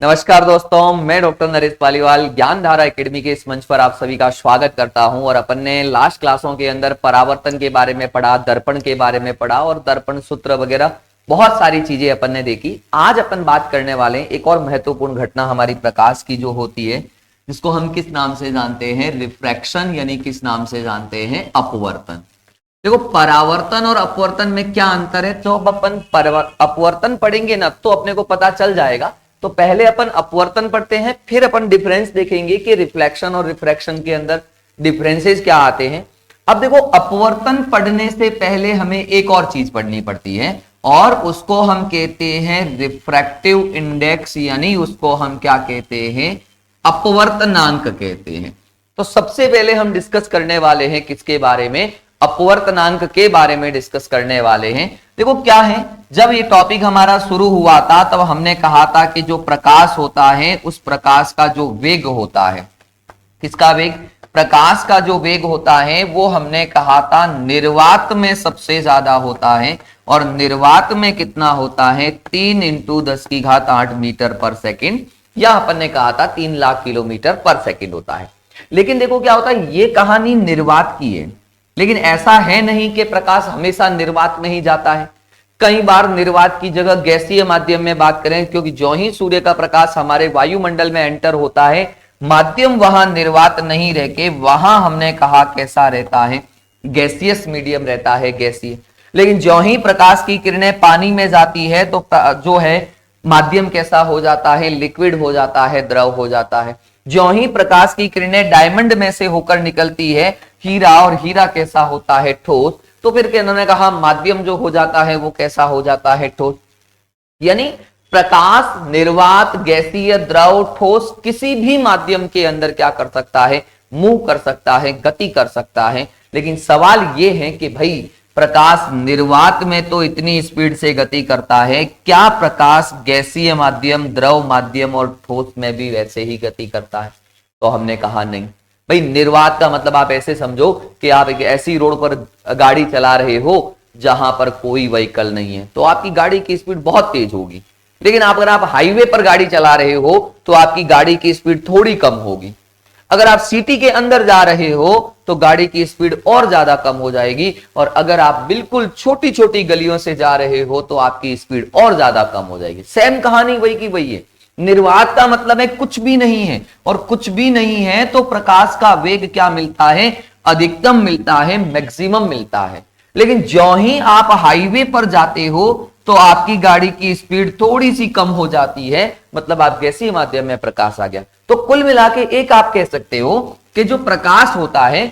नमस्कार दोस्तों, मैं डॉक्टर नरेश पालीवाल ज्ञानधारा एकेडमी के इस मंच पर आप सभी का स्वागत करता हूं। और अपन ने लास्ट क्लासों के अंदर परावर्तन के बारे में पढ़ा, दर्पण के बारे में पढ़ा और दर्पण सूत्र वगैरह बहुत सारी चीजें अपन ने देखी। आज अपन बात करने वाले हैं एक और महत्वपूर्ण घटना हमारी प्रकाश की जो होती है, जिसको हम किस नाम से जानते हैं? रिफ्रैक्शन, यानी किस नाम से जानते हैं? अपवर्तन। देखो, परावर्तन और अपवर्तन में क्या अंतर है? तो अपन अपवर्तन पढ़ेंगे ना तो अपने को पता चल जाएगा। तो पहले अपन अपवर्तन पढ़ते हैं, फिर अपन डिफरेंस देखेंगे कि रिफ्लेक्शन और रिफ्रैक्शन के अंदर डिफरेंसेस क्या आते हैं। अब देखो, अपवर्तन पढ़ने से पहले हमें एक और चीज पढ़नी पड़ती है और उसको हम कहते हैं रिफ्रैक्टिव इंडेक्स, यानी उसको हम क्या कहते हैं? अपवर्तनांक कहते हैं। तो सबसे पहले हम डिस्कस करने वाले हैं किसके बारे में? अपवर्तनांक के बारे में डिस्कस करने वाले हैं। देखो क्या है, जब ये टॉपिक हमारा शुरू हुआ था तब हमने कहा था कि जो प्रकाश होता है उस प्रकाश का जो वेग होता है, किसका वेग? प्रकाश का जो वेग होता है वो हमने कहा था निर्वात में सबसे ज्यादा होता है। और निर्वात में कितना होता है? 3 × 10⁸ मीटर पर सेकेंड, या अपन ने कहा था 3 लाख किलोमीटर पर सेकेंड होता है। लेकिन देखो क्या होता है, ये कहानी निर्वात की है, लेकिन ऐसा है नहीं कि प्रकाश हमेशा निर्वात में ही जाता है। कई बार निर्वात की जगह गैसीय माध्यम में बात करें, क्योंकि जो ही सूर्य का प्रकाश हमारे वायुमंडल में एंटर होता है, माध्यम वहां निर्वात नहीं रह के वहां हमने कहा कैसा रहता है? गैसियस मीडियम रहता है, गैसीय। लेकिन जो ही प्रकाश की किरणें पानी में जाती है तो जो है माध्यम कैसा हो जाता है? लिक्विड हो जाता है, द्रव हो जाता है। जो ही प्रकाश की किरणें डायमंड में से होकर निकलती है, हीरा, और हीरा कैसा होता है? ठोस। तो फिर इन्होंने कहा माध्यम जो हो जाता है वो कैसा हो जाता है? ठोस। यानी प्रकाश निर्वात, गैसीय, द्रव, ठोस किसी भी माध्यम के अंदर क्या कर सकता है? मूव कर सकता है, गति कर सकता है। लेकिन सवाल ये है कि भाई प्रकाश निर्वात में तो इतनी स्पीड से गति करता है, क्या प्रकाश गैसीय माध्यम, द्रव माध्यम और ठोस में भी वैसे ही गति करता है? तो हमने कहा नहीं। भाई निर्वात का मतलब आप ऐसे समझो कि आप एक ऐसी रोड पर गाड़ी चला रहे हो जहां पर कोई व्हीकल नहीं है, तो आपकी गाड़ी की स्पीड बहुत तेज होगी। लेकिन अगर आप हाईवे पर गाड़ी चला रहे हो तो आपकी गाड़ी की स्पीड थोड़ी कम होगी। अगर आप सिटी के अंदर जा रहे हो तो गाड़ी की स्पीड और ज्यादा कम हो जाएगी। और अगर आप बिल्कुल छोटी छोटी गलियों से जा रहे हो तो आपकी स्पीड और ज्यादा कम हो जाएगी। सेम कहानी वही की वही है। निर्वात का मतलब है कुछ भी नहीं है, और कुछ भी नहीं है तो प्रकाश का वेग क्या मिलता है? अधिकतम मिलता है, मैक्सिमम मिलता है। लेकिन जो ही आप हाईवे पर जाते हो तो आपकी गाड़ी की स्पीड थोड़ी सी कम हो जाती है, मतलब आप गैसीय माध्यम में प्रकाश आ गया। तो कुल मिला के एक आप कह सकते हो कि जो प्रकाश होता है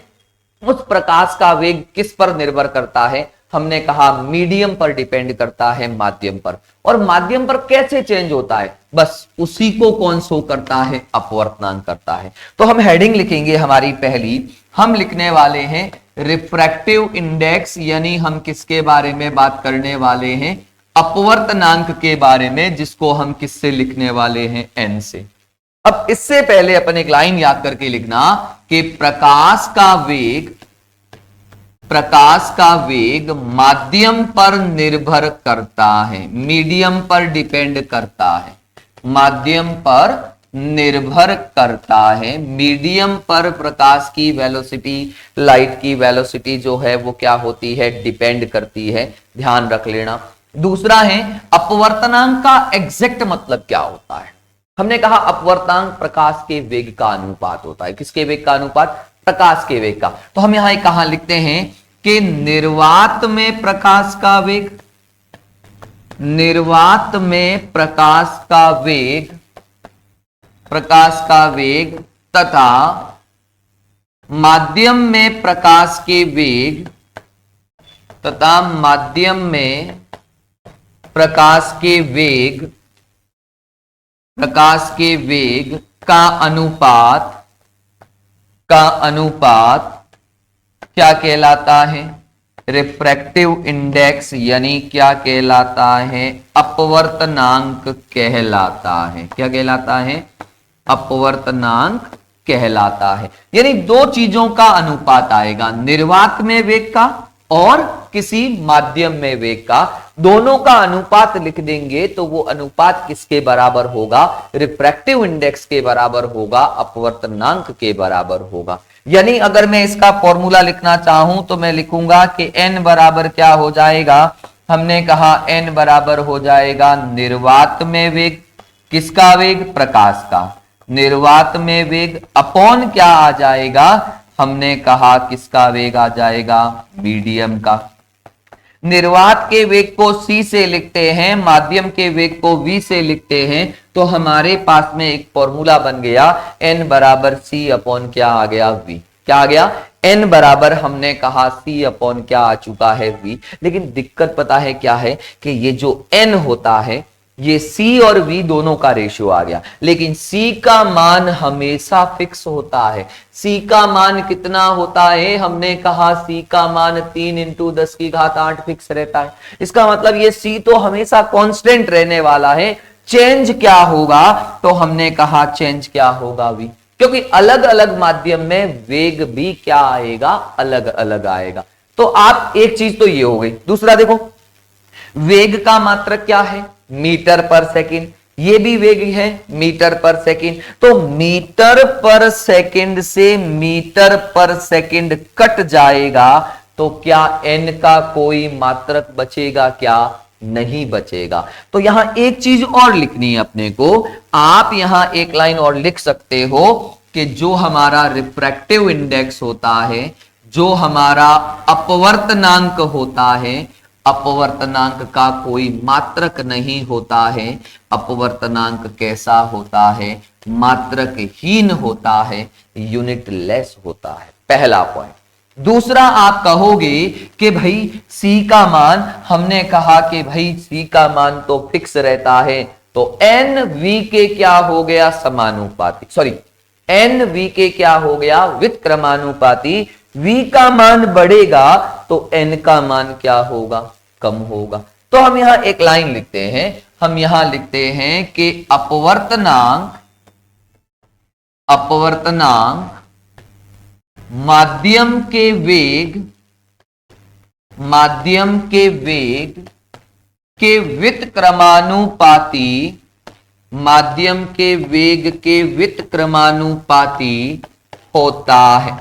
उस प्रकाश का वेग किस पर निर्भर करता है? हमने कहा मीडियम पर डिपेंड करता है, माध्यम पर। और माध्यम पर कैसे चेंज होता है? बस उसी को कौन शो करता है? अपवर्तनांक करता है। तो हम हेडिंग लिखेंगे हमारी पहली, हम लिखने वाले हैं रिफ्रैक्टिव इंडेक्स, यानी हम किसके बारे में बात करने वाले हैं? अपवर्तनांक के बारे में, जिसको हम किससे लिखने वाले हैं? n से। अब इससे पहले अपन एक लाइन याद करके लिखना कि प्रकाश का वेग माध्यम पर निर्भर करता है, मीडियम पर डिपेंड करता है, माध्यम पर निर्भर करता है। मीडियम पर प्रकाश की वेलोसिटी, लाइट की वेलोसिटी जो है वो क्या होती है? डिपेंड करती है, ध्यान रख लेना। दूसरा है अपवर्तनांक का एग्जैक्ट मतलब क्या होता है? हमने कहा अपवर्तनांक प्रकाश के वेग का अनुपात होता है। किसके वेग का अनुपात? प्रकाश के वेग का। तो हम यहां कहां लिखते हैं कि निर्वात में प्रकाश का वेग, निर्वात में प्रकाश का वेग तथा माध्यम में प्रकाश के वेग तथा माध्यम में प्रकाश के वेग का अनुपात क्या कहलाता है? रिफ्रैक्टिव इंडेक्स, यानी क्या कहलाता है? अपवर्तनांक कहलाता है। क्या कहलाता है? अपवर्तनांक कहलाता है। यानी दो चीजों का अनुपात आएगा, निर्वात में वेग का और किसी माध्यम में वेग का, दोनों का अनुपात लिख देंगे तो वो अनुपात किसके बराबर होगा? रिफ्रैक्टिव इंडेक्स के बराबर होगा, अपवर्तनांक के बराबर होगा। यानी अगर मैं इसका फॉर्मूला लिखना चाहूं तो मैं लिखूंगा कि n बराबर क्या हो जाएगा? हमने कहा n बराबर हो जाएगा निर्वात में वेग, किसका वेग? प्रकाश का। निर्वात में वेग अपॉन क्या आ जाएगा? हमने कहा किसका वेग आ जाएगा? मीडियम का। निर्वात के वेग को c से लिखते हैं, माध्यम के वेग को v से लिखते हैं, तो हमारे पास में एक फॉर्मूला बन गया n बराबर c अपॉन क्या आ गया? v। क्या आ गया? n बराबर हमने कहा c अपॉन क्या आ चुका है? v। लेकिन दिक्कत पता है क्या है कि ये जो n होता है ये c और v दोनों का रेशियो आ गया, लेकिन c का मान हमेशा फिक्स होता है। c का मान कितना होता है? हमने कहा c का मान 3 × 10⁸ फिक्स रहता है। इसका मतलब ये c तो हमेशा कांस्टेंट रहने वाला है। चेंज क्या होगा? तो हमने कहा चेंज क्या होगा? v। क्योंकि अलग अलग माध्यम में वेग भी क्या आएगा? अलग अलग आएगा। तो आप एक चीज तो ये हो गई। दूसरा देखो, वेग का मात्रक क्या है? मीटर पर सेकंड। ये भी वेग है मीटर पर सेकंड। तो मीटर पर सेकंड से मीटर पर सेकंड कट जाएगा तो क्या n का कोई मात्रक बचेगा? क्या नहीं बचेगा। तो यहां एक चीज और लिखनी है अपने को। आप यहां एक लाइन और लिख सकते हो कि जो हमारा रिफ्रैक्टिव इंडेक्स होता है, जो हमारा अपवर्तनांक होता है, अपवर्तनांक का कोई मात्रक नहीं होता है। अपवर्तनांक कैसा होता है? मात्रकहीन होता है, यूनिट लेस होता है। पहला पॉइंट। दूसरा, आप कहोगे कि भाई c का मान, हमने कहा कि भाई c का मान तो फिक्स रहता है, तो n v के क्या हो गया? समानुपाती। सॉरी, n v के क्या हो गया? व्युत्क्रमानुपाती। v का मान बढ़ेगा तो n का मान क्या होगा? कम होगा। तो हम यहां एक लाइन लिखते हैं। हम यहां लिखते हैं कि अपवर्तनांक माध्यम के वेग के व्युत्क्रमानुपाती, माध्यम के वेग के व्युत्क्रमानुपाती होता है।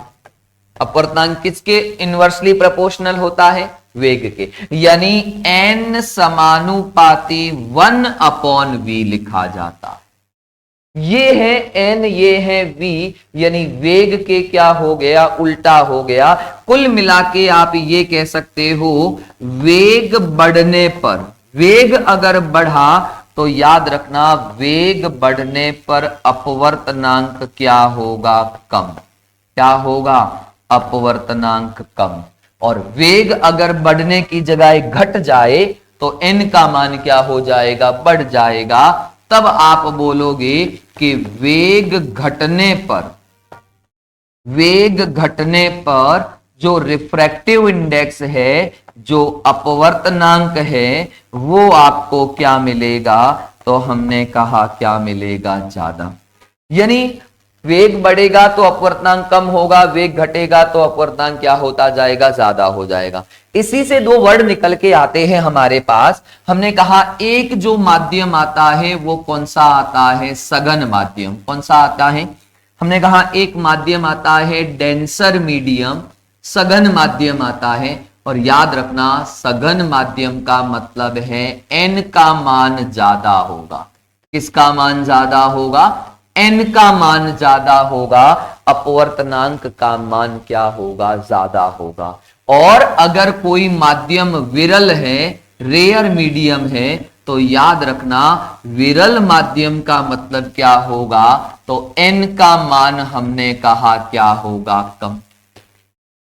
अपवर्तनांक किसके इनवर्सली प्रोपोर्शनल होता है? वेग के। यानी n समानुपाती 1/v लिखा जाता है। ये है n, ये है v, यानी वेग के क्या हो गया? उल्टा हो गया। कुल मिला के आप ये कह सकते हो, वेग बढ़ने पर, वेग अगर बढ़ा तो याद रखना वेग बढ़ने पर अपवर्तनांक क्या होगा? कम। क्या होगा? अपवर्तनांक कम। और वेग अगर बढ़ने की जगह घट जाए तो n का मान क्या हो जाएगा? बढ़ जाएगा। तब आप बोलोगे कि वेग घटने पर जो रिफ्रैक्टिव इंडेक्स है, जो अपवर्तनांक है, वो आपको क्या मिलेगा? तो हमने कहा क्या मिलेगा? ज्यादा। यानी वेग बढ़ेगा तो अपवर्तनांक कम होगा, वेग घटेगा तो अपवर्तनांक क्या होता जाएगा? ज्यादा हो जाएगा। इसी से दो वर्ड निकल के आते हैं हमारे पास। हमने कहा एक जो माध्यम आता है वो कौन सा आता है? सघन माध्यम। कौन सा आता है? हमने कहा एक माध्यम आता है डेंसर मीडियम, सघन माध्यम आता है। और याद रखना सघन माध्यम का मतलब है n का मान ज्यादा होगा। किसका मान ज्यादा होगा? n का मान ज्यादा होगा, अपवर्तनांक का मान क्या होगा? ज्यादा होगा। और अगर कोई माध्यम विरल है, रेयर मीडियम है, तो याद रखना विरल माध्यम का मतलब क्या होगा? तो n का मान हमने कहा क्या होगा? कम।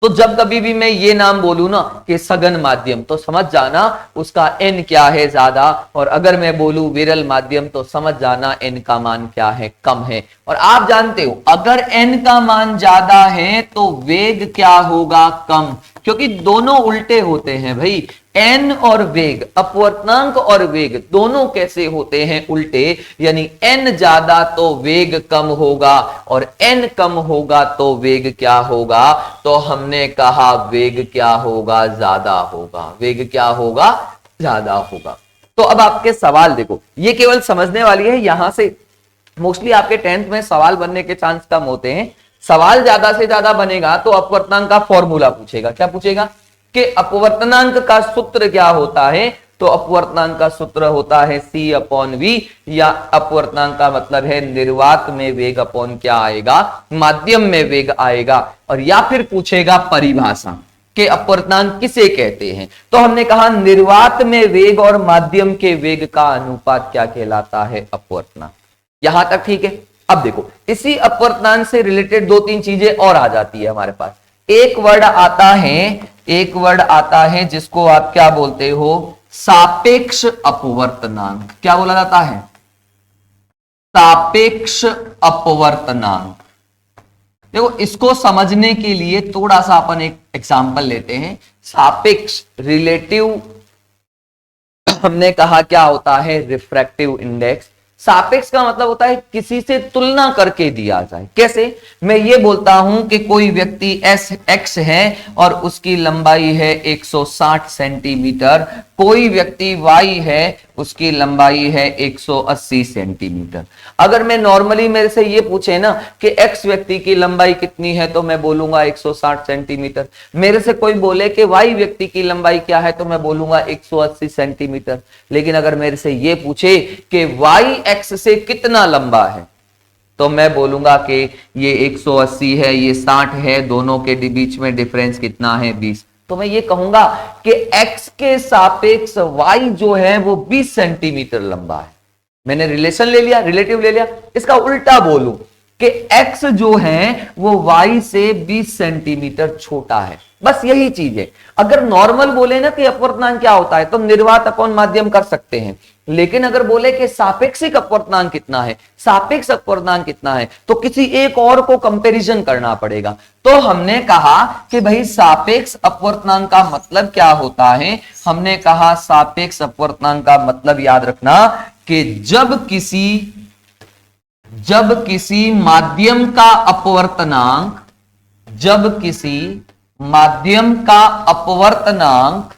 तो जब कभी भी मैं ये नाम बोलूं ना कि सघन माध्यम, तो समझ जाना उसका n क्या है? ज्यादा। और अगर मैं बोलूं विरल माध्यम तो समझ जाना n का मान क्या है? कम है। और आप जानते हो अगर n का मान ज्यादा है तो वेग क्या होगा? कम। क्योंकि दोनों उल्टे होते हैं भाई। एन और वेग, अपवर्तनांक और वेग दोनों कैसे होते हैं? उल्टे। यानी एन ज्यादा तो वेग कम होगा और एन कम होगा तो वेग क्या होगा? तो हमने कहा वेग क्या होगा? ज्यादा होगा। वेग क्या होगा? ज्यादा होगा। तो अब आपके सवाल देखो, ये केवल समझने वाली है, यहां से मोस्टली आपके 10th में सवाल बनने के चांस कम होते हैं। सवाल ज्यादा से ज्यादा बनेगा तो अपवर्तनांक का फॉर्मूला पूछेगा। क्या पूछेगा? कि अपवर्तनांक का सूत्र क्या होता है? तो अपवर्तनांक का सूत्र होता है C/V, या अपवर्तनांक का मतलब है निर्वात में वेग अपॉन क्या आएगा? माध्यम में वेग आएगा। और या फिर पूछेगा परिभाषा कि अपवर्तनांक किसे कहते हैं? तो हमने कहा निर्वात में वेग और माध्यम के वेग का अनुपात क्या कहलाता है? अपवर्तनांक। यहां तक ठीक है। अब देखो, इसी अपवर्तनांक से रिलेटेड दो तीन चीजें और आ जाती है हमारे पास। एक वर्ड आता है जिसको आप क्या बोलते हो? सापेक्ष अपवर्तनांक। क्या बोला जाता है? सापेक्ष अपवर्तनांक। देखो, इसको समझने के लिए थोड़ा सा अपन एक एग्जांपल लेते हैं। सापेक्ष, रिलेटिव, हमने कहा क्या होता है? Refractive index. सापेक्ष का मतलब होता है किसी से तुलना करके दिया जाए। कैसे? मैं ये बोलता हूं कि कोई व्यक्ति x है और उसकी लंबाई है 160 सेंटीमीटर, कोई व्यक्ति y है, उसकी लंबाई है 180 सेंटीमीटर। अगर मैं नॉर्मली मेरे से ये पूछे ना कि x व्यक्ति की लंबाई कितनी है, तो मैं बोलूंगा 160 सेंटीमीटर। मेरे से कोई बोले कि y व्यक्ति की लंबाई क्या है, तो मैं बोलूंगा 180 सेंटीमीटर। लेकिन अगर मेरे से ये पूछे कि y x से कितना लंबा है, तो मैं बोलूंगा कि ये 180 है, ये 60 है, दोनों के बीच में डिफरेंस कितना है? 20। तो मैं ये कहूंगा कि x के सापेक्ष y जो है वो 20 सेंटीमीटर लंबा है। मैंने रिलेशन ले लिया, रिलेटिव ले लिया। इसका उल्टा बोलूं कि x जो है वो y से 20 सेंटीमीटर छोटा है। बस यही चीज है। अगर नॉर्मल बोले ना कि अपवर्तनांक क्या होता है, तो निर्वात अपॉन माध्यम कर सकते हैं। लेकिन अगर बोले कि सापेक्षिक अपवर्तनांक कितना है, सापेक्ष अपवर्तनांक कितना है, तो किसी एक और को कंपैरिजन करना पड़ेगा। तो हमने कहा कि भाई सापेक्ष अपवर्तनांक का मतलब क्या होता है? हमने कहा सापेक्ष अपवर्तनांक का मतलब याद रखना कि जब किसी माध्यम का अपवर्तनांक, जब किसी माध्यम का अपवर्तनांक,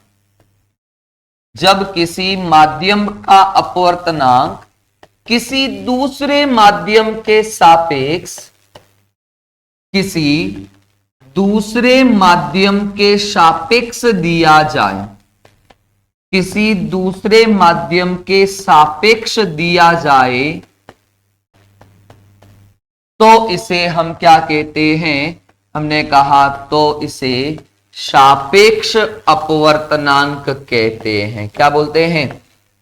जब किसी माध्यम का अपवर्तनांक किसी दूसरे माध्यम के सापेक्ष, किसी दूसरे माध्यम के सापेक्ष दिया जाए, किसी दूसरे माध्यम के सापेक्ष दिया जाए, तो इसे हम क्या कहते हैं? हमने कहा तो इसे सापेक्ष अपवर्तनांक कहते हैं। क्या बोलते हैं?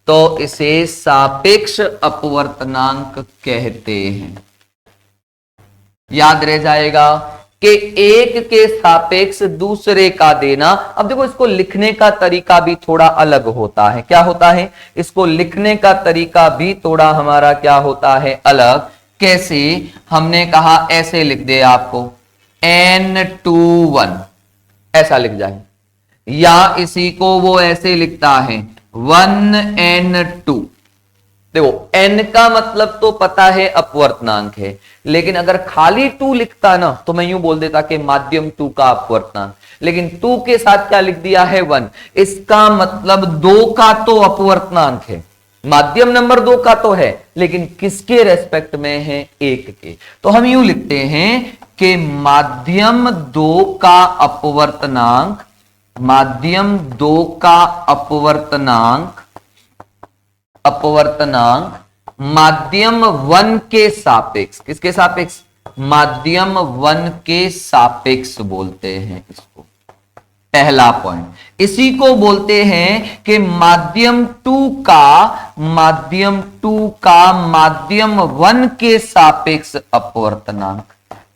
तो इसे सापेक्ष अपवर्तनांक कहते हैं। याद रह जाएगा कि एक के सापेक्ष दूसरे का देना। अब देखो, इसको लिखने का तरीका भी थोड़ा अलग होता है। क्या होता है? इसको लिखने का तरीका भी थोड़ा हमारा क्या होता है? अलग। कैसे? हमने कहा ऐसे लिख दे आपको, n/1 ऐसा लिख जाए, या इसी को वो ऐसे लिखता है 1n/2। देखो, n का मतलब तो पता है अपवर्तनांक है, लेकिन अगर खाली 2 लिखता ना तो मैं यूं बोल देता कि माध्यम 2 का अपवर्तनांक। लेकिन 2 के साथ क्या लिख दिया है? 1। इसका मतलब 2 का तो अपवर्तनांक है, माध्यम नंबर 2 का तो है, लेकिन किसके रेस्पेक्ट में है? 1 के। तो हम यूं लिखते हैं कि माध्यम 2 का अपवर्तनांक, माध्यम 2 का अपवर्तनांक माध्यम 1 के सापेक्ष। किसके सापेक्ष? माध्यम 1 के सापेक्ष बोलते हैं इसको। पहला पॉइंट। इसी को बोलते हैं कि माध्यम 2 का माध्यम 1 के सापेक्ष अपवर्तनांक,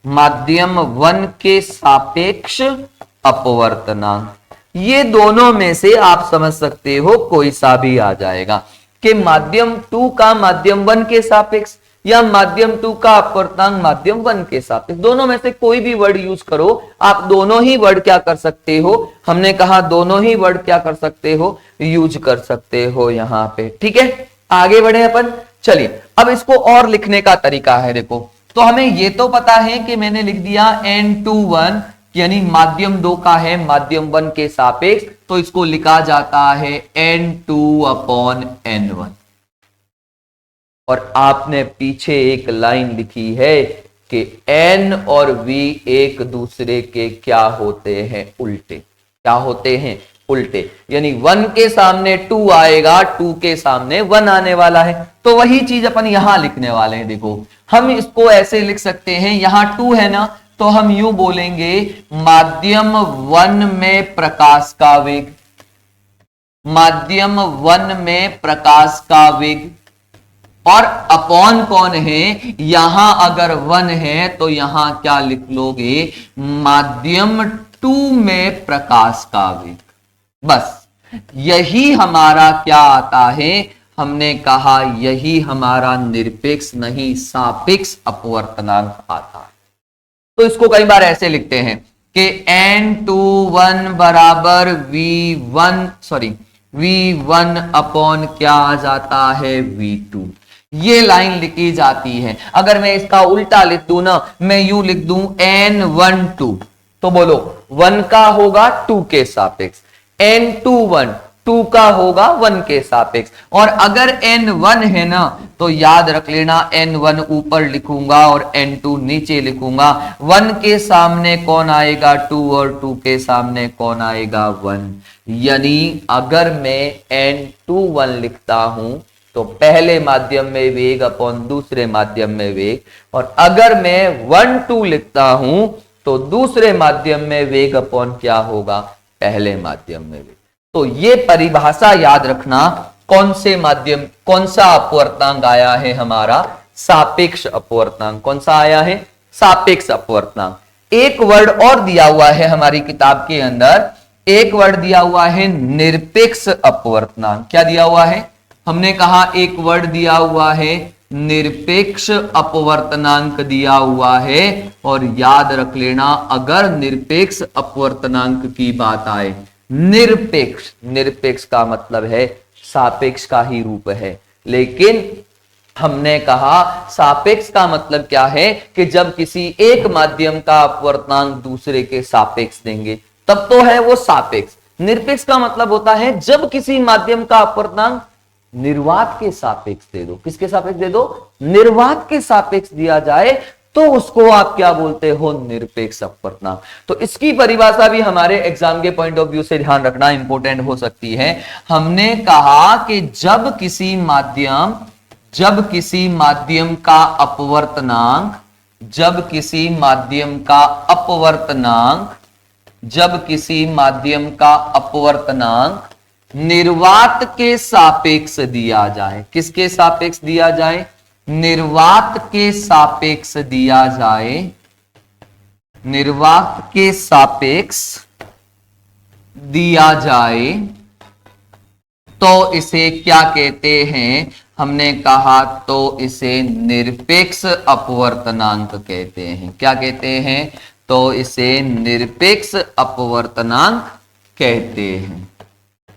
माध्यम 1 के सापेक्ष अपवर्तनांक। ये दोनों में से आप समझ सकते हो कोई सा भी आ जाएगा कि माध्यम 2 का माध्यम 1 के सापेक्ष, या माध्यम 2 का अपवर्तनांक माध्यम 1 के सापेक्ष। दोनों में से कोई भी वर्ड यूज करो, आप दोनों ही वर्ड क्या कर सकते हो, हमने कहा दोनों ही वर्ड क्या कर सकते हो, यूज कर सकते हो यहां पे। ठीक है, आगे बढ़े अपन। चलिए अब इसको और लिखने का तरीका है। देखो तो हमें ये तो पता है कि मैंने लिख दिया N21 यानी माध्यम 2 का है माध्यम 1 के सापेक्ष, तो इसको लिखा जाता है N2/N1। और आपने पीछे एक लाइन लिखी है कि N और V एक दूसरे के क्या होते हैं, उल्टे। क्या होते हैं, उल्टे। यानी 1 के सामने 2 आएगा, 2 के सामने 1 आने वाला है। तो वही चीज अपन यहां लिखने वाले हैं। देखो हम इसको ऐसे लिख सकते हैं, यहां 2 है ना, तो हम यूं बोलेंगे माध्यम 1 में प्रकाश का वेग, माध्यम 1 में प्रकाश का वेग। और अपॉन कौन है, यहां अगर 1 है तो यहां क्या लिख लोगे, माध्यम 2 में प्रकाश का वेग। बस यही हमारा क्या आता है, हमने कहा यही हमारा निरपेक्ष नहीं सापेक्ष अपवर्तनांक आता है। तो इसको कई बार ऐसे लिखते हैं कि N21 बराबर V1 अपॉन क्या आ जाता है, V2। ये लाइन लिखी जाती है। अगर मैं इसका उल्टा लिख दूं ना, मैं यूं लिख दूं N12, तो बोलो 1 का होगा 2 के सापेक्ष, N21 2 का होगा 1 के सापेक्ष। और अगर N1 है ना, तो याद रख लेना N1 ऊपर लिखूंगा और N2 नीचे लिखूंगा। 1 के सामने कौन आएगा, 2, और 2 के सामने कौन आएगा, 1। यानी अगर मैं N21 लिखता हूं तो पहले माध्यम में वेग अपॉन दूसरे माध्यम में वेग, और अगर मैं 1, 2 लिखता हूं तो दूसरे माध्यम में वेग अपॉन क्या होगा, पहले माध्यम में वेग। तो ये परिभाषा याद रखना, कौन से माध्यम, कौन सा अपवर्तनांक आया है हमारा, सापेक्ष अपवर्तनांक। कौन सा आया है, सापेक्ष अपवर्तनांक। एक वर्ड और दिया हुआ है हमारी किताब के अंदर, एक वर्ड दिया हुआ है निरपेक्ष अपवर्तनांक। क्या दिया हुआ है, हमने कहा एक वर्ड दिया हुआ है निरपेक्ष अपवर्तनांक दिया हुआ है। और याद रख लेना, अगर निरपेक्ष अपवर्तनांक की बात आए, निरपेक्ष, निरपेक्ष का मतलब है सापेक्ष का ही रूप है, लेकिन हमने कहा सापेक्ष का मतलब क्या है कि जब किसी एक माध्यम का अपवर्तनांक दूसरे के सापेक्ष देंगे तब तो है वो सापेक्ष। निरपेक्ष का मतलब होता है जब किसी माध्यम का अपवर्तनांक निर्वात के सापेक्ष दे दो। किसके सापेक्ष दे दो, निर्वात के सापेक्ष दिया जाए तो उसको आप क्या बोलते हो, निरपेक्ष अपवर्तनांक। तो इसकी परिभाषा भी हमारे एग्जाम के पॉइंट ऑफ व्यू से ध्यान रखना इंपॉर्टेंट हो सकती है। हमने कहा कि जब किसी माध्यम का अपवर्तनांक, जब किसी माध्यम का अपवर्तनांक निर्वात के सापेक्ष दिया जाए, किसके सापेक्ष दिया जाए, निर्वात के सापेक्ष दिया जाए, निर्वात के सापेक्ष दिया जाए तो इसे क्या कहते हैं, हमने कहा तो इसे निरपेक्ष अपवर्तनांक कहते हैं। क्या कहते हैं, तो इसे निरपेक्ष अपवर्तनांक कहते हैं।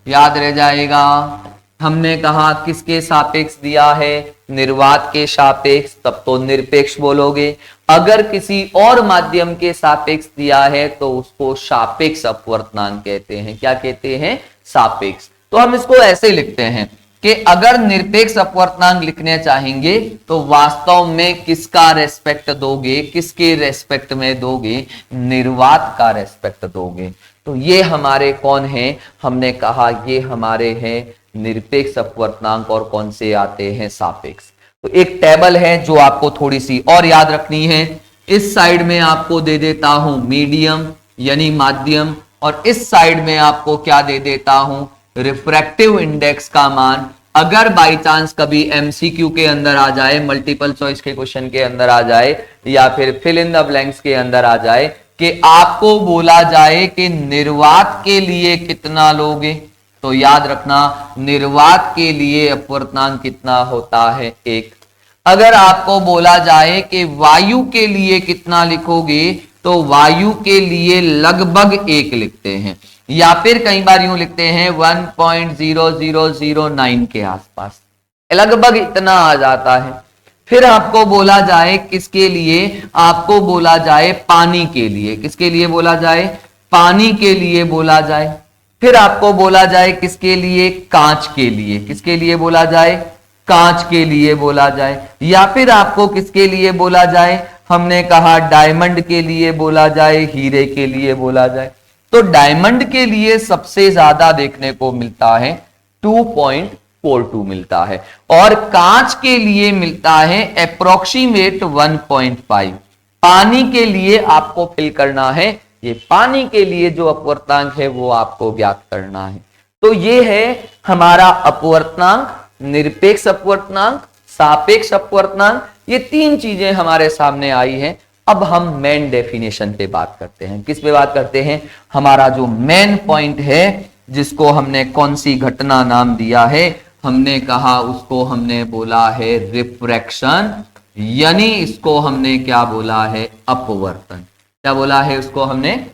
याद रह जाएगा, हमने कहा किसके सापेक्ष दिया है, निर्वात के सापेक्ष, तब तो निरपेक्ष बोलोगे। अगर किसी और माध्यम के सापेक्ष दिया है तो उसको सापेक्ष अपवर्तनांक कहते हैं। क्या कहते हैं, सापेक्ष। तो हम इसको ऐसे लिखते हैं कि अगर निरपेक्ष अपवर्तनांक लिखने चाहेंगे तो वास्तव में किसका रेस्पेक्ट दोगे, किसके रेस्पेक्ट में दोगे, निर्वात का रेस्पेक्ट दोगे। तो ये हमारे कौन हैं, हमने कहा ये हमारे हैं निरपेक्ष अपवर्तनांक, और कौन से आते हैं, सापेक्ष। तो एक टेबल है जो आपको थोड़ी सी और याद रखनी है। इस साइड में आपको दे देता हूं मीडियम यानी माध्यम, और इस साइड में आपको क्या दे देता हूं, रिफ्रैक्टिव इंडेक्स का मान। अगर बाई चांस कभी एमसीक्यू के अंदर आ जाए, मल्टीपल चॉइस के क्वेश्चन के अंदर आ जाए, या फिर फिल इन द ब्लैंक्स के अंदर आ जाए कि आपको बोला जाए कि निर्वात के लिए कितना लोगे, तो याद रखना निर्वात के लिए अपवर्तनांक कितना होता है, 1। अगर आपको बोला जाए कि वायु के लिए कितना लिखोगे, तो वायु के लिए लगभग 1 लिखते हैं, या फिर कई बार यूं लिखते हैं 1.0009 के आसपास, लगभग इतना आ जाता है। फिर आपको बोला जाए किसके लिए, आपको बोला जाए पानी के लिए, किसके लिए बोला जाए, पानी के लिए बोला जाए। फिर आपको बोला जाए किसके लिए, कांच के लिए, किसके लिए बोला जाए, कांच के लिए बोला जाए। या फिर आपको किसके लिए बोला जाए, हमने कहा डायमंड के लिए बोला जाए, हीरे के लिए बोला जाए। तो डायमंड के लिए सबसे ज्यादा देखने को मिलता है 2.42 मिलता है, और कांच के लिए मिलता है अप्रोक्सीमेट 1.5। पानी के लिए आपको फिल करना है, ये पानी के लिए जो अपवर्तनांक है वो आपको ज्ञात करना है। तो ये है हमारा अपवर्तनांक, निरपेक्ष अपवर्तनांक, सापेक्ष अपवर्तनांक, ये 3 चीजें हमारे सामने आई हैं। अब हम मेन डेफिनेशन पे बात करते हैं। किस पे बात करते हैं, हमारा जो मेन पॉइंट है, जिसको हमने कौन सी घटना नाम दिया है, हमने कहा उसको हमने बोला है रिफ्रैक्शन, यानी इसको हमने क्या बोला है, अपवर्तन। क्या बोला है उसको हमने,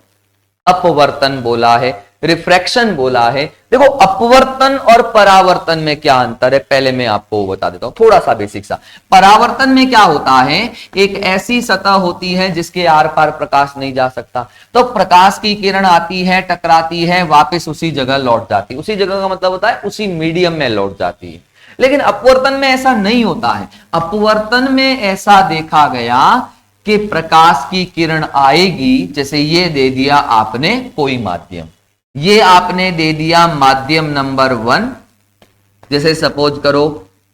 अपवर्तन बोला है, रिफ्रैक्शन बोला है। देखो अपवर्तन और परावर्तन में क्या अंतर है, पहले मैं आपको बता देता हूं थोड़ा सा बेसिक सा। परावर्तन में क्या होता है, एक ऐसी सतह होती है जिसके आर पार प्रकाश नहीं जा सकता, तो प्रकाश की किरण आती है, टकराती है, वापस उसी जगह लौट जाती है। उसी जगह का मतलब होता है उसी मीडियम में लौट जाती है। लेकिन अपवर्तन में ऐसा नहीं होता है। अपवर्तन में ऐसा देखा गया कि प्रकाश की किरण आएगी, जैसे ये दे दिया आपने कोई माध्यम, ये आपने दे दिया माध्यम नंबर 1। जैसे सपोज करो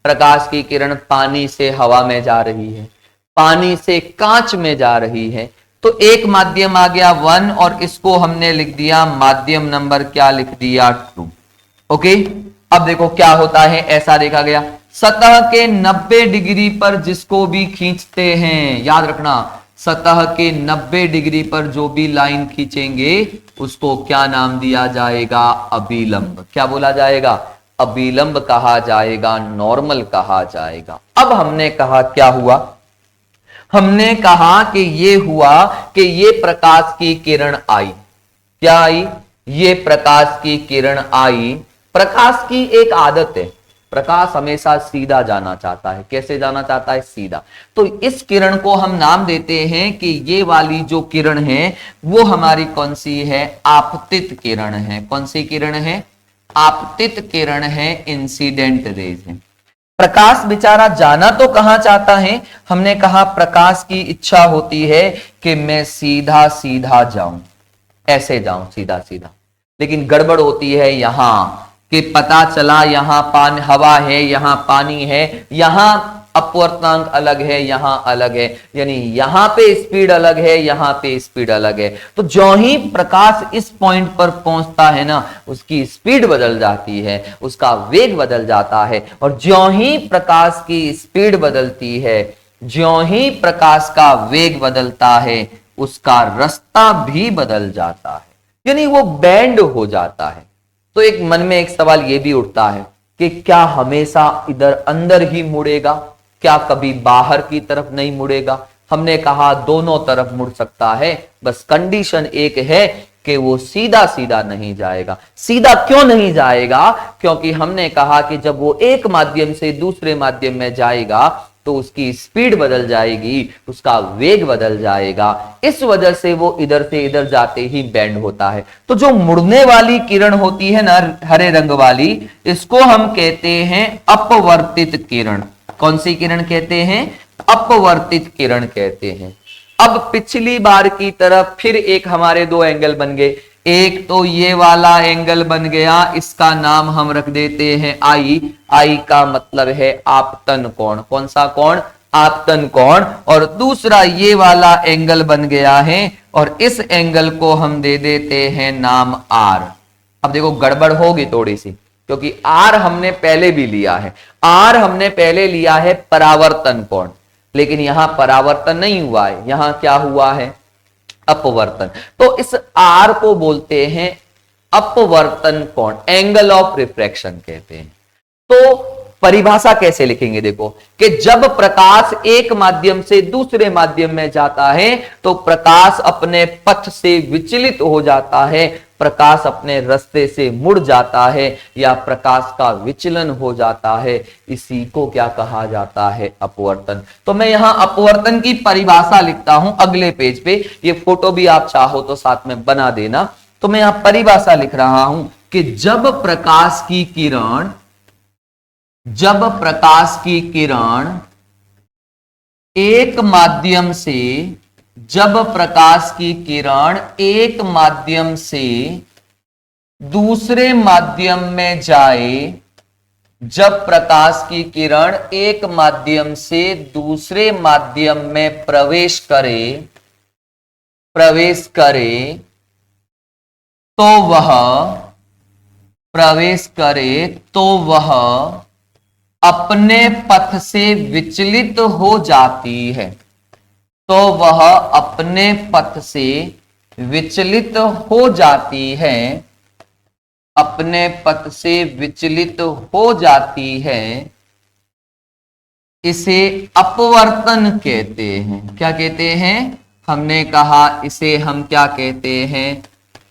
प्रकाश की किरण पानी से हवा में जा रही है, पानी से कांच में जा रही है, तो एक माध्यम आ गया 1 और इसको हमने लिख दिया माध्यम नंबर क्या लिख दिया 2। ओके, अब देखो क्या होता है, ऐसा देखा गया सतह के 90 डिग्री पर जिसको भी खींचते हैं, याद रखना सतह के 90 डिग्री पर जो भी लाइन खींचेंगे उसको क्या नाम दिया जाएगा, अभिलंब। क्या बोला जाएगा, अभिलंब कहा जाएगा, नॉर्मल कहा जाएगा। अब हमने कहा क्या हुआ, हमने कहा कि ये हुआ कि ये प्रकाश की किरण आई, क्या आई, ये प्रकाश की किरण आई। प्रकाश की एक आदत है, प्रकाश हमेशा सीधा जाना चाहता है। कैसे जाना चाहता है, सीधा। तो इस किरण को हम नाम देते हैं कि ये वाली जो किरण है वो हमारी कौन सी है, आपतित किरण है। कौन सी किरण है, आपतित किरण है, इंसिडेंट रेज है। प्रकाश बेचारा जाना तो कहां चाहता है, हमने कहा प्रकाश की इच्छा होती है कि मैं सीधा सीधा जाऊं, ऐसे जाऊं सीधा सीधा। लेकिन गड़बड़ होती है यहां कि पता चला यहां पानी हवा है, यहां पानी है, यहां अपवर्तनांक अलग है, यहां अलग है, यानी यहां पे स्पीड अलग है, यहां पे स्पीड अलग है। तो जो ही प्रकाश इस पॉइंट पर पहुंचता है ना, उसकी स्पीड बदल जाती है, उसका वेग बदल जाता है। और ज्यों ही प्रकाश की स्पीड बदलती है, ज्यों ही प्रकाश का वेग बदलता है, उसका रास्ता भी बदल जाता है, यानी वो बैंड हो जाता है। तो एक मन में एक सवाल ये भी उठता है कि क्या हमेशा इधर अंदर ही मुड़ेगा, क्या कभी बाहर की तरफ नहीं मुड़ेगा। हमने कहा दोनों तरफ मुड़ सकता है, बस कंडीशन एक है कि वो सीधा सीधा नहीं जाएगा। सीधा क्यों नहीं जाएगा, क्योंकि हमने कहा कि जब वो एक माध्यम से दूसरे माध्यम में जाएगा तो उसकी स्पीड बदल जाएगी, उसका वेग बदल जाएगा। इस वजह से वो इधर से इधर जाते ही बैंड होता है। तो जो मुड़ने वाली किरण होती है ना, हरे रंग वाली, इसको हम कहते हैं अपवर्तित किरण। कौन सी किरण कहते हैं, अपवर्तित किरण कहते हैं। अब पिछली बार की तरफ फिर एक हमारे 2 एंगल बन गए। एक तो ये वाला एंगल बन गया, इसका नाम हम रख देते हैं आई। आई का मतलब है आपतन कोण। कौन सा कोण, आपतन कोण। और दूसरा ये वाला एंगल बन गया है और इस एंगल को हम दे देते हैं नाम आर। अब देखो गड़बड़ होगी थोड़ी सी, क्योंकि आर हमने पहले भी लिया है, आर हमने पहले लिया है परावर्तन कोण, लेकिन यहां परावर्तन नहीं हुआ है, यहां क्या हुआ है, अपवर्तन। तो इस आर को बोलते हैं अपवर्तन कोण, एंगल ऑफ रिफ्रैक्शन कहते हैं। तो परिभाषा कैसे लिखेंगे, देखो कि जब प्रकाश एक माध्यम से दूसरे माध्यम में जाता है तो प्रकाश अपने पथ से विचलित हो जाता है, प्रकाश अपने रास्ते से मुड़ जाता है या प्रकाश का विचलन हो जाता है। इसी को क्या कहा जाता है, अपवर्तन। तो मैं यहां अपवर्तन की परिभाषा लिखता हूं अगले पेज पे, ये फोटो भी आप चाहो तो साथ में बना देना। तो मैं यहां परिभाषा लिख रहा हूं कि जब प्रकाश की किरण एक माध्यम से, जब प्रकाश की किरण एक माध्यम से दूसरे माध्यम में जाए, जब प्रकाश की किरण एक माध्यम से दूसरे माध्यम में प्रवेश करे तो वह अपने पथ से विचलित हो जाती है, अपने पथ से विचलित हो जाती है। इसे अपवर्तन कहते हैं। क्या कहते हैं, हमने कहा इसे हम क्या कहते हैं,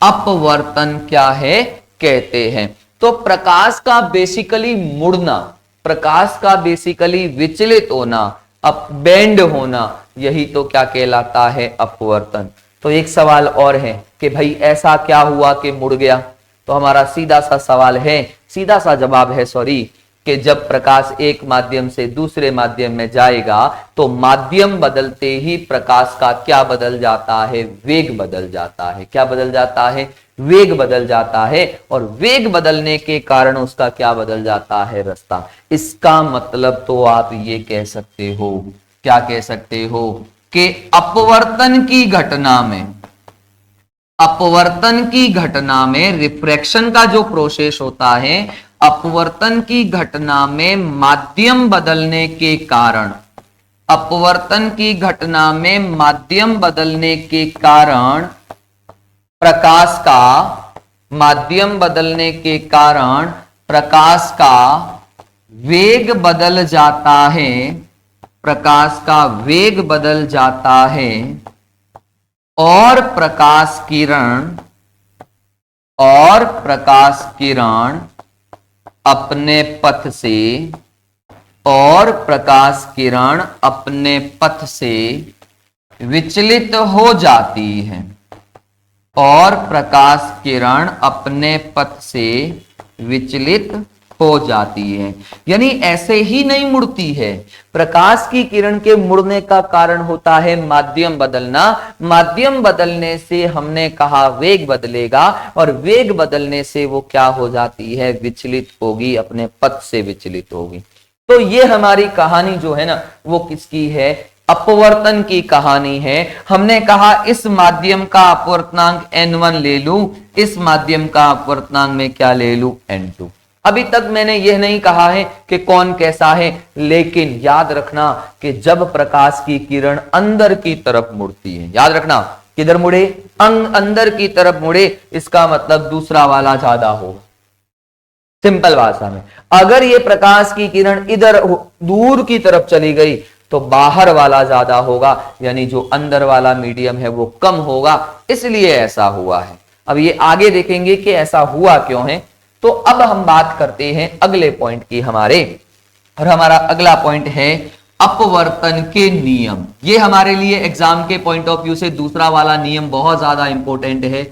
अपवर्तन क्या है कहते हैं। तो प्रकाश का बेसिकली मुड़ना, प्रकाश का बेसिकली विचलित होना, अप बेंड होना, यही तो क्या कहलाता है, अपवर्तन। तो एक सवाल और है कि भाई ऐसा क्या हुआ कि मुड़ गया। तो हमारा सीधा सा जवाब है कि जब प्रकाश एक माध्यम से दूसरे माध्यम में जाएगा तो माध्यम बदलते ही प्रकाश का क्या बदल जाता है, वेग बदल जाता है। क्या बदल जाता है, वेग बदल जाता है। और वेग बदलने के कारण उसका क्या बदल जाता है, रास्ता। इसका मतलब तो आप ये कह सकते हो, क्या कह सकते हो, कि अपवर्तन की घटना में रिफ्रैक्शन का जो प्रोसेस होता है, अपवर्तन की घटना में माध्यम बदलने के कारण, प्रकाश का वेग बदल जाता है, और प्रकाश किरण अपने पथ से विचलित हो जाती है, यानी ऐसे ही नहीं मुड़ती है। प्रकाश की किरण के मुड़ने का कारण होता है माध्यम बदलना। माध्यम बदलने से हमने कहा वेग बदलेगा, और वेग बदलने से वो क्या हो जाती है, विचलित होगी, अपने पथ से विचलित होगी। तो ये हमारी कहानी जो है ना, वो किसकी है, अपवर्तन की कहानी है। हमने कहा इस माध्यम का अपवर्तनांक n1 ले लूं, इस माध्यम का अपवर्तनांक में क्या ले लूं, n2। अभी तक मैंने यह नहीं कहा है कि कौन कैसा है, लेकिन याद रखना कि जब प्रकाश की किरण अंदर की तरफ मुड़ती है, याद रखना किधर मुड़े, अंदर की तरफ मुड़े, इसका मतलब दूसरा वाला ज्यादा होगा। सिंपल भाषा में, अगर ये प्रकाश की किरण इधर दूर की तरफ चली गई तो बाहर वाला ज्यादा होगा, यानी जो अंदर वाला मीडियम है वो कम होगा, इसलिए ऐसा हुआ है। अब ये आगे देखेंगे कि ऐसा हुआ क्यों है। तो अब हम बात करते हैं अगले पॉइंट की हमारे, और हमारा अगला पॉइंट है अपवर्तन के नियम। ये हमारे लिए एग्जाम के पॉइंट ऑफ व्यू से दूसरा वाला नियम बहुत ज्यादा इंपॉर्टेंट है।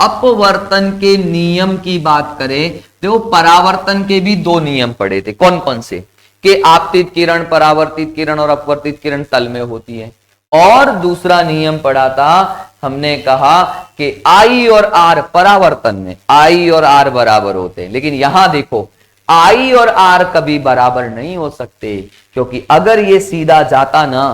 अपवर्तन के नियम की बात करें तो परावर्तन के भी दो नियम पढ़े थे। कौन कौन से, कि आपतित किरण, परावर्तित किरण और अपवर्तित किरण तल में होती है। और दूसरा नियम पढ़ा था, हमने कहा कि I और R परावर्तन में I और R बराबर होते हैं, लेकिन यहां देखो I और R कभी बराबर नहीं हो सकते, क्योंकि अगर ये सीधा जाता ना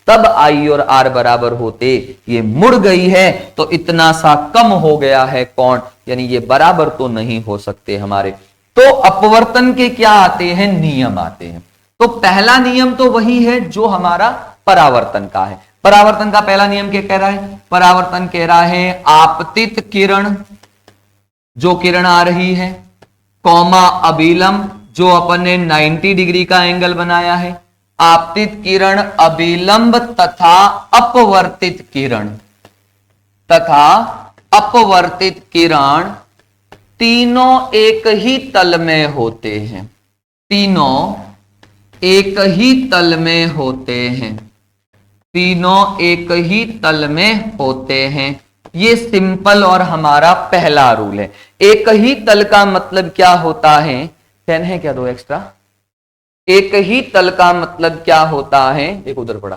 तब I और R बराबर होते। ये मुड़ गई है तो इतना सा कम हो गया है कौन, यानी ये बराबर तो नहीं हो सकते हमारे। तो अपवर्तन के क्या आते हैं, नियम आते हैं। तो पहला नियम तो वही है जो हमारा परावर्तन का है। परावर्तन का पहला नियम क्या कह रहा है, परावर्तन कह रहा है आपतित किरण, जो किरण आ रही है, कौमा अभिलंब, जो अपन ने 90 डिग्री का एंगल बनाया है, आपतित किरण, अभिलंब तथा अपवर्तित किरण तीनों एक ही तल में होते हैं। तीनों एक ही तल में होते हैं। तीनों एक ही तल में होते हैं। ये सिंपल और हमारा पहला रूल है। एक ही तल का मतलब क्या होता है? पेन है क्या दो एक्स्ट्रा? एक ही तल का मतलब क्या होता है? देखो उधर पड़ा।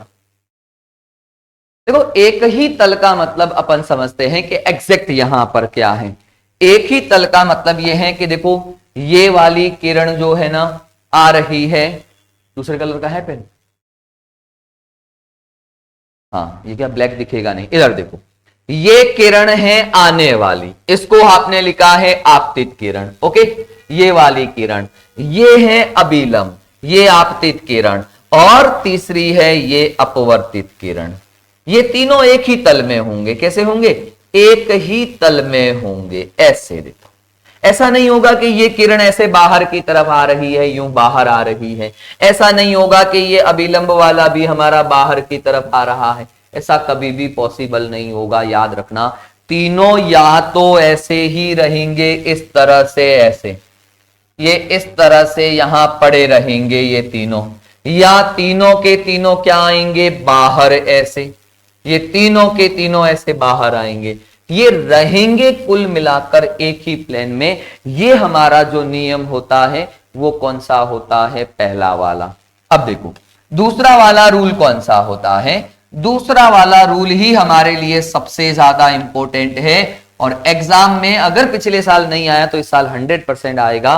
देखो एक ही तल का मतलब अपन समझते हैं कि एग्जैक्ट यहां पर क्या है। एक ही तल का मतलब यह है कि देखो ये वाली किरण जो है ना आ रही है, दूसरे कलर का है पेन? हाँ, ये क्या ब्लैक दिखेगा नहीं, इधर देखो, ये किरण है आने वाली, इसको आपने लिखा है आपतित किरण। ओके, ये वाली किरण, ये है अभिलंब, ये आपतित किरण, और तीसरी है ये अपवर्तित किरण। ये तीनों एक ही तल में होंगे। कैसे होंगे? एक ही तल में होंगे। ऐसे देखो, ऐसा नहीं होगा कि ये किरण ऐसे बाहर की तरफ आ रही है, यूं बाहर आ रही है। ऐसा नहीं होगा कि ये अभिलंब वाला भी हमारा बाहर की तरफ आ रहा है। ऐसा कभी भी पॉसिबल नहीं होगा। याद रखना, तीनों या तो ऐसे ही रहेंगे, इस तरह से, ऐसे, ये इस तरह से यहां पड़े रहेंगे ये तीनों, या तीनों के तीनों क्या आएंगे? बाहर, ऐसे। ये तीनों के तीनों ऐसे बाहर आएंगे। ये रहेंगे कुल मिलाकर एक ही प्लेन में। ये हमारा जो नियम होता है वो कौन सा होता है? पहला वाला। अब देखो दूसरा वाला रूल कौन सा होता है? दूसरा वाला रूल ही हमारे लिए सबसे ज्यादा इंपॉर्टेंट है, और एग्जाम में अगर पिछले साल नहीं आया तो इस साल 100% आएगा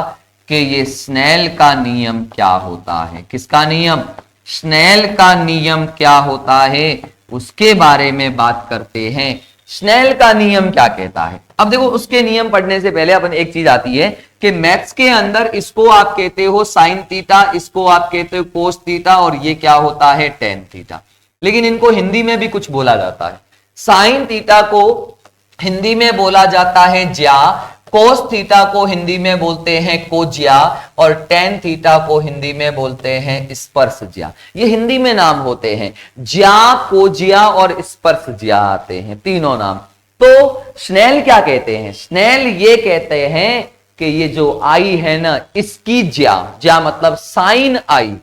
कि ये स्नेल का नियम क्या होता है। किसका नियम? स्नेल का नियम क्या होता है उसके बारे में बात करते हैं। स्नेल का नियम क्या कहता है? अब देखो, उसके नियम पढ़ने से पहले अपन एक चीज आती है कि मैथ्स के अंदर इसको आप कहते हो साइन थीटा, इसको आप कहते हो कोस थीटा, और ये क्या होता है? Tan theta. लेकिन इनको हिंदी में भी कुछ बोला जाता है। साइन थीटा को हिंदी में बोला जाता है ज्या, कोस थीटा को हिंदी में बोलते हैं कोज्या, और टेन थीटा को हिंदी में बोलते हैं स्पर्श ज्या। ये हिंदी में नाम होते हैं। ज्या, कोज्या और स्पर्श ज्या आते हैं, तीनों नाम। तो स्नेल क्या कहते हैं? स्नेल ये कहते हैं कि ये जो आई है ना, इसकी ज्या, ज्या मतलब साइन आई,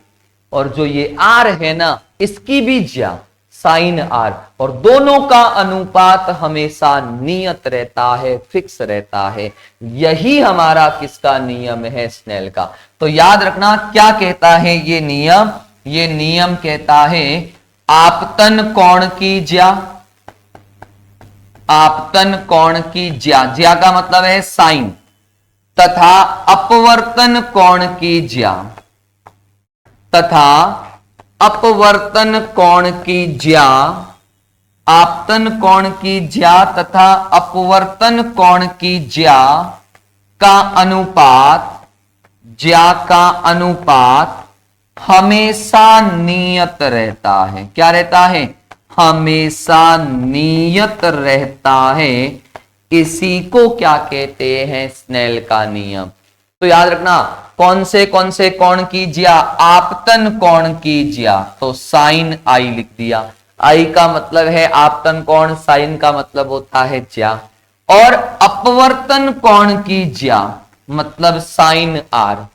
और जो ये आर है ना, इसकी भी ज्या, साइन आर, और दोनों का अनुपात हमेशा नियत रहता है, फिक्स रहता है। यही हमारा किसका नियम है? स्नेल का। तो याद रखना क्या कहता है ये नियम? ये नियम कहता है आपतन कोण की ज्या, आपतन कोण की ज्या, ज्या का मतलब है साइन, तथा अपवर्तन कोण की ज्या, तथा अपवर्तन कोण की ज्या, आपतन कोण की ज्या तथा अपवर्तन कोण की ज्या का अनुपात, ज्या का अनुपात हमेशा नियत रहता है। क्या रहता है? हमेशा नियत रहता है। इसी को क्या कहते हैं? स्नेल का नियम। तो याद रखना, कौन से कोण की ज्या? आपतन कोण की ज्या, तो साइन आई लिख दिया। आई का मतलब है आपतन कोण, साइन का मतलब होता है ज्या, और अपवर्तन कोण की ज्या मतलब साइन आर।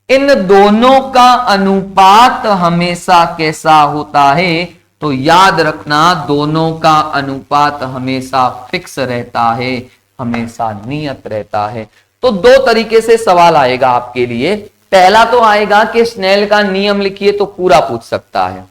इन दोनों का अनुपात हमेशा कैसा होता है? तो याद रखना, दोनों का अनुपात हमेशा फिक्स रहता है, हमेशा नियत रहता है। तो दो तरीके से सवाल आएगा आपके लिए। पहला तो आएगा कि स्नेल का नियम लिखिए, तो पूरा पूछ सकता है।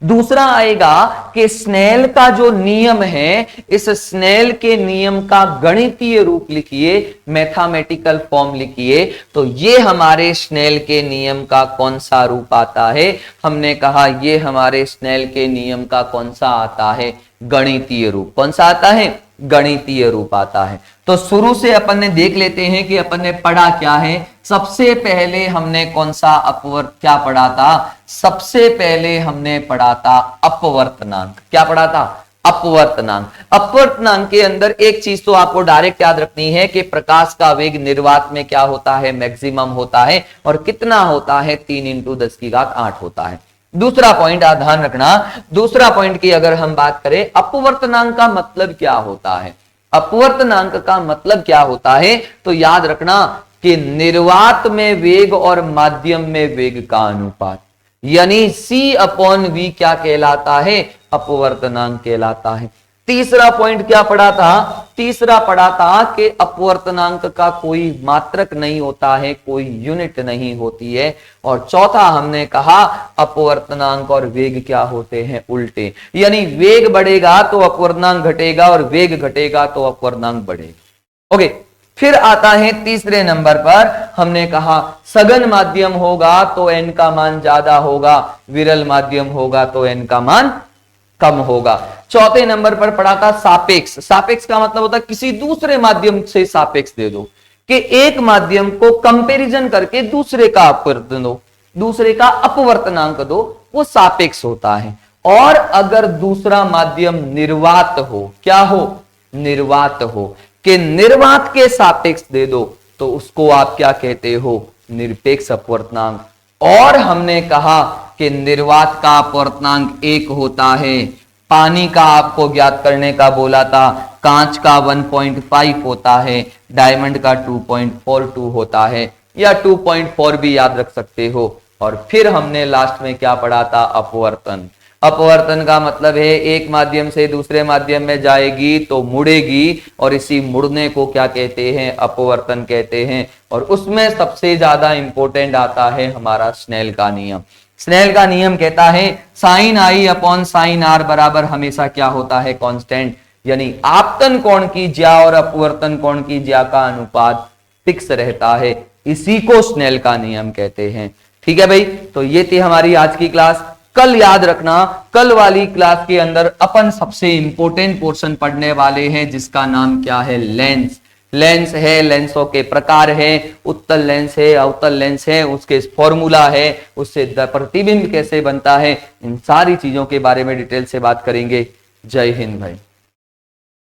दूसरा आएगा कि स्नेल का जो नियम है, इस स्नेल के नियम का गणितीय रूप लिखिए, मैथमेटिकल फॉर्म लिखिए। तो ये हमारे स्नेल के नियम का कौन सा रूप आता है? हमने कहा ये हमारे स्नेल के नियम का कौन सा आता है? गणितीय रूप। कौन सा आता है? गणितीय रूप आता है। तो शुरू से अपन ने देख लेते हैं कि अपन ने पढ़ा क्या है। सबसे पहले हमने कौन सा अपवर्त क्या पढ़ा था? सबसे पहले हमने पढ़ा था अपवर्तनांक। क्या पढ़ा था? अपवर्तनांक। अपवर्तनांक के अंदर एक चीज तो आपको डायरेक्ट याद रखनी है कि प्रकाश का वेग निर्वात में क्या होता है, मैक्सिमम होता है, और कितना होता है, 3 × 10⁸ होता है। दूसरा पॉइंट आप ध्यान रखना, दूसरा पॉइंट की अगर हम बात करें, अपवर्तनांक का मतलब क्या होता है, अपवर्तनांक का मतलब क्या होता है, तो याद रखना कि निर्वात में वेग और माध्यम में वेग का अनुपात, यानी C/V क्या कहलाता है, अपवर्तनांक कहलाता है। तीसरा पॉइंट क्या पढ़ा था, तीसरा पढ़ा था कि अपवर्तनांक का कोई मात्रक नहीं होता है, कोई यूनिट नहीं होती है। और चौथा हमने कहा अपवर्तनांक और वेग क्या होते हैं, उल्टे, यानी वेग बढ़ेगा तो अपवर्तनांक घटेगा और वेग घटेगा तो अपवर्तनांक बढ़ेगा। ओके, फिर आता है तीसरे नंबर पर, हमने कहा सघन माध्यम होगा तो n का मान ज्यादा होगा, विरल माध्यम होगा तो n का मान कम होगा। चौथे नंबर पर पढ़ा था सापेक्ष। सापेक्ष का मतलब होता है किसी दूसरे माध्यम से सापेक्ष दे दो, कि एक माध्यम को कंपैरिजन करके दूसरे का अपवर्तन दो, दूसरे का अपवर्तनांक दो, वो सापेक्ष होता है। और अगर दूसरा माध्यम निर्वात हो, क्या हो, निर्वात हो, कि निर्वात के सापेक्ष दे दो, तो उसको आप क्या कहते हो, निरपेक्ष अपवर्तनांक। और हमने कहा कि निर्वात का अपवर्तनांक 1 होता है, पानी का आपको ज्ञात करने का बोला था, कांच का 1.5 होता है, डायमंड का 2.42 होता है, या 2.4 भी याद रख सकते हो। और फिर हमने लास्ट में क्या पढ़ा था, अपवर्तन। अपवर्तन का मतलब है एक माध्यम से दूसरे माध्यम में जाएगी तो मुड़ेगी, और इसी मुड़ने को क्या कहते हैं, अपवर्तन कहते हैं। और उसमें सबसे ज्यादा इंपॉर्टेंट आता है हमारा स्नेल का नियम। स्नेल का नियम कहता है sin I/sin R बराबर हमेशा क्या होता है, कांस्टेंट, यानी आपतन कोण की ज्या और अपवर्तन कोण की ज्या का अनुपात फिक्स रहता है, इसी को स्नेल का नियम कहते हैं। ठीक है भाई, तो ये थी हमारी आज की क्लास। कल याद रखना, कल वाली क्लास के अंदर अपन सबसे इंपॉर्टेंट पोर्शन पढ़ने वाले हैं, जिसका नाम क्या है, लेंस। लेंस है, लेंसों के प्रकार है, उत्तल लेंस है, अवतल लेंस है, उसके फॉर्मूला है, उससे प्रतिबिंब कैसे बनता है, इन सारी चीजों के बारे में डिटेल से बात करेंगे। जय हिंद भाई।